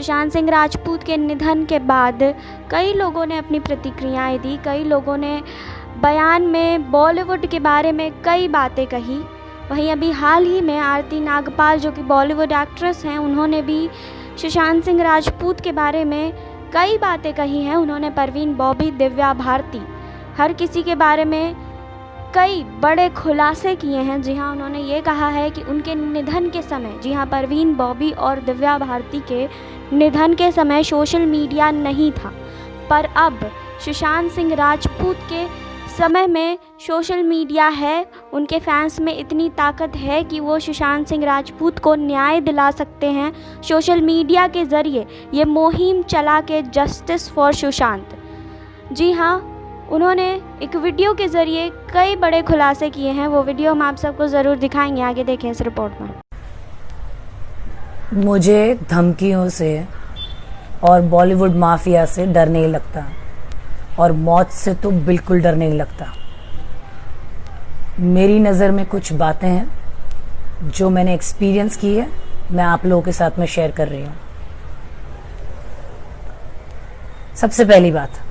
सुशांत सिंह राजपूत के निधन के बाद कई लोगों ने अपनी प्रतिक्रियाएं दी, कई लोगों ने बयान में बॉलीवुड के बारे में कई बातें कही। वहीं अभी हाल ही में आरती नागपाल जो कि बॉलीवुड एक्ट्रेस हैं, उन्होंने भी सुशांत सिंह राजपूत के बारे में कई बातें कही हैं। उन्होंने परवीन बॉबी, दिव्या भारती, हर किसी के बारे में कई बड़े खुलासे किए हैं। जी हाँ, उन्होंने ये कहा है कि उनके निधन के समय, जी हाँ, परवीन बॉबी और दिव्या भारती के निधन के समय सोशल मीडिया नहीं था, पर अब सुशांत सिंह राजपूत के समय में सोशल मीडिया है। उनके फैंस में इतनी ताकत है कि वो सुशांत सिंह राजपूत को न्याय दिला सकते हैं। सोशल मीडिया के ज़रिए ये मुहिम चला के जस्टिस फॉर सुशांत। जी हाँ, उन्होंने एक वीडियो के ज़रिए कई बड़े खुलासे किए हैं। वो वीडियो हम आप सबको ज़रूर दिखाएंगे, आगे देखें इस रिपोर्ट में। मुझे धमकियों से और बॉलीवुड माफिया से डर नहीं लगता, और मौत से तो बिल्कुल डर नहीं लगता। मेरी नज़र में कुछ बातें हैं जो मैंने एक्सपीरियंस की है, मैं आप लोगों के साथ में शेयर कर रही हूँ। सबसे पहली बात,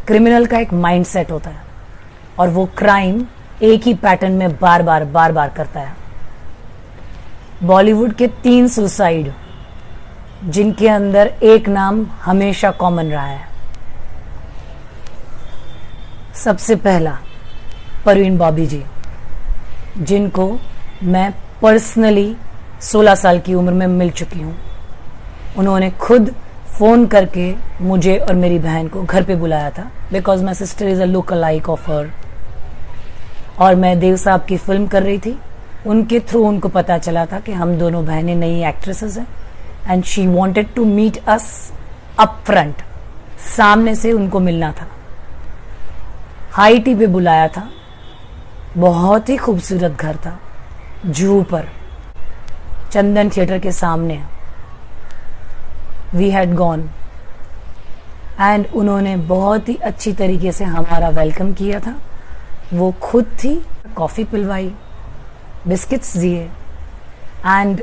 क्रिमिनल का एक माइंडसेट होता है और वो क्राइम एक ही पैटर्न में बार बार करता है। बॉलीवुड के 3 सुसाइड जिनके अंदर एक नाम हमेशा कॉमन रहा है। सबसे पहला परवीन बॉबी जी, जिनको मैं पर्सनली 16 साल की उम्र में मिल चुकी हूँ। उन्होंने खुद फ़ोन करके मुझे और मेरी बहन को घर पे बुलाया था, because my sister is a look like of her, और मैं देव साहब की फिल्म कर रही थी। उनके थ्रू उनको पता चला था कि हम दोनों बहनें नई एक्ट्रेसेस हैं, and she wanted to meet us up front, सामने से उनको मिलना था। हाई टी पे बुलाया था, बहुत ही खूबसूरत घर था, जुहू पर, चंदन थिएटर के सामने। वी हैड गॉन एंड उन्होंने बहुत ही अच्छी तरीके से हमारा वेलकम किया था। वो खुद थी, कॉफ़ी पिलवाई, बिस्किट्स दिए, and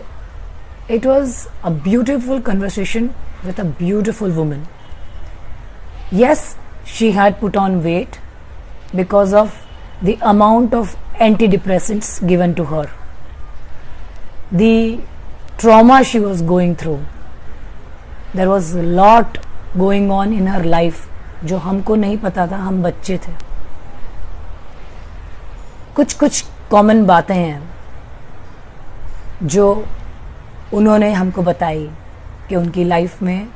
it was a beautiful conversation with a beautiful woman. Yes, she had put on weight because of the amount of antidepressants given to her, the trauma she was going through. There was a lot going on in her life जो हमको नहीं पता था, हम बच्चे थे। कुछ कुछ कॉमन बातें हैं जो उन्होंने हमको बताई कि उनकी लाइफ में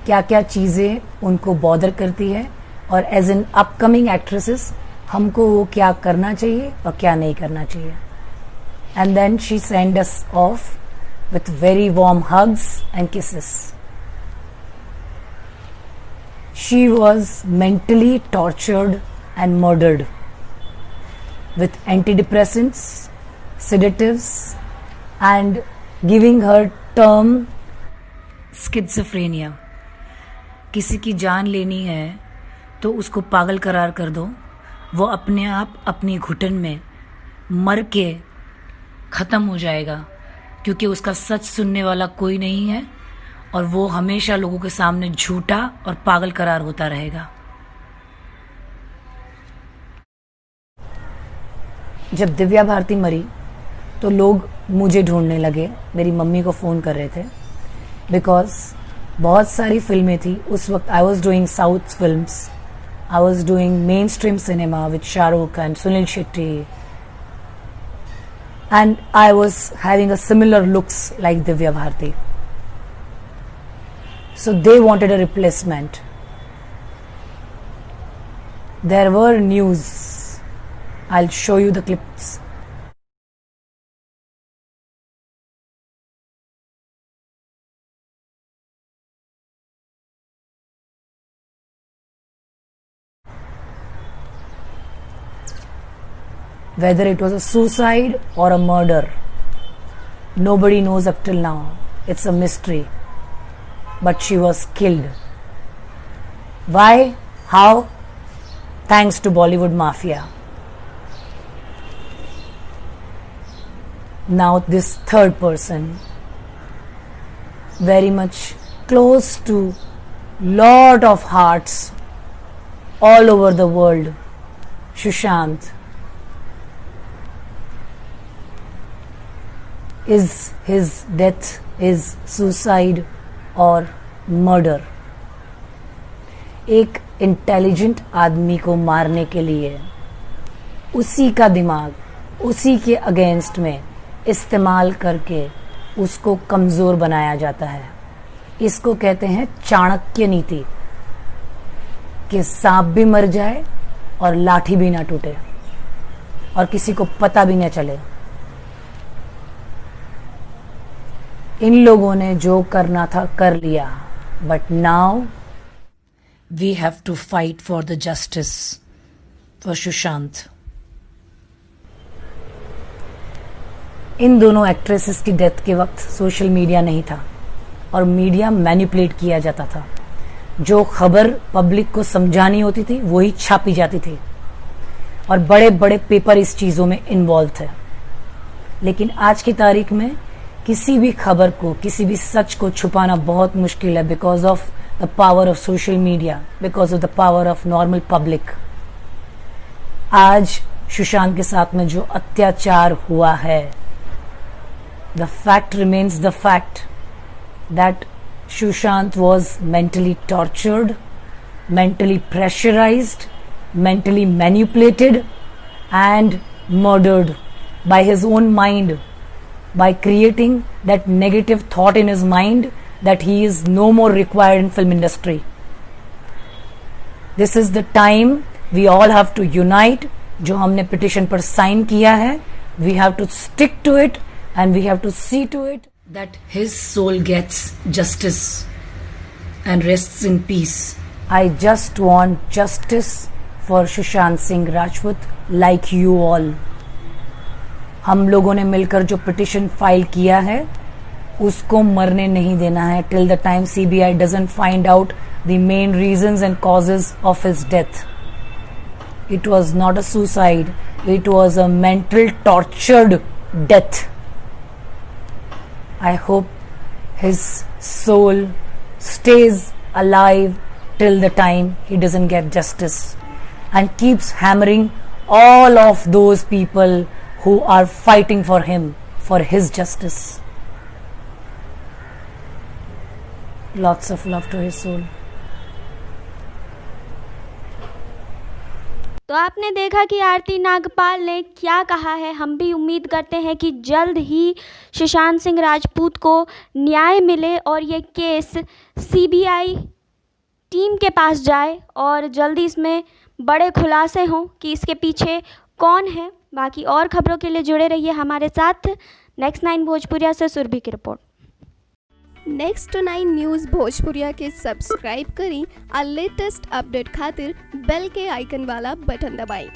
क्या क्या चीज़ें उनको बॉदर करती है, और एज एन अपकमिंग एक्ट्रेसेस हमको वो क्या करना चाहिए और क्या नहीं करना चाहिए। And then she send us off with very warm hugs and kisses. She was mentally tortured and murdered with antidepressants, sedatives, and giving her term schizophrenia. किसी की जान लेनी है तो उसको पागल करार कर दो, वो अपने आप अपनी घुटन में मर के ख़त्म हो जाएगा, क्योंकि उसका सच सुनने वाला कोई नहीं है और वो हमेशा लोगों के सामने झूठा और पागल करार होता रहेगा। जब दिव्या भारती मरी तो लोग मुझे ढूंढने लगे, मेरी मम्मी को फ़ोन कर रहे थे, बिकॉज बहुत सारी फिल्में थी उस वक्त। I was doing south films, I was doing main stream cinema with Shahrukh and Sunil Shetty, and I was having a similar looks like Divya Bharti. So they wanted a replacement. There were news. I'll show you the clips. Whether it was a suicide or a murder, nobody knows up till now. It's a mystery. But she was killed. Why? How? Thanks to Bollywood mafia. Now this third person, very much close to lot of hearts all over the world. Sushant, is his death is suicide or murder? एक intelligent आदमी को मारने के लिए उसी का दिमाग उसी के अगेंस्ट में इस्तेमाल करके उसको कमज़ोर बनाया जाता है। इसको कहते हैं चाणक्य नीति, कि सांप भी मर जाए और लाठी भी ना टूटे और किसी को पता भी न चले। इन लोगों ने जो करना था कर लिया, but now we have to fight for the justice for Sushant. इन दोनों एक्ट्रेसेस की डेथ के वक्त सोशल मीडिया नहीं था और मीडिया मैनिपुलेट किया जाता था। जो खबर पब्लिक को समझानी होती थी वही छापी जाती थी और बड़े बड़े पेपर इस चीज़ों में इन्वॉल्व थे। लेकिन आज की तारीख में किसी भी खबर को, किसी भी सच को छुपाना बहुत मुश्किल है, because of the power of social media, because of the power of normal public. आज सुशांत के साथ में जो अत्याचार हुआ है, the fact remains the fact that Sushant was mentally tortured, mentally pressurized, mentally manipulated and murdered by his own mind, by creating that negative thought in his mind that he is no more required in film industry. This is the time we all have to unite. जो हमने petition पर sign किया है, we have to stick to it and we have to see to it that his soul gets justice and rests in peace. I just want justice for Sushant Singh Rajput like you all. हम लोगों ने मिलकर जो petition file किया है उसको मरने नहीं देना है till the time CBI doesn't find out the main reasons and causes of his death. It was not a suicide, it was a mental tortured death. I hope his soul stays alive till the time he doesn't get justice and keeps hammering all of those people who are fighting for him, for his justice. Lots of love to his soul. तो आपने देखा कि आरती नागपाल ने क्या कहा है। हम भी उम्मीद करते हैं कि जल्द ही सुशांत सिंह राजपूत को न्याय मिले और ये केस सीबीआई टीम के पास जाए और जल्दी इसमें बड़े खुलासे हों कि इसके पीछे कौन है। बाकी और खबरों के लिए जुड़े रहिए हमारे साथ। नेक्स्ट 9 भोजपुरिया से सुरभि की रिपोर्ट। नेक्स्ट 9 न्यूज़ भोजपुरिया के सब्सक्राइब करी और लेटेस्ट अपडेट खातिर बेल के आइकन वाला बटन दबाएं।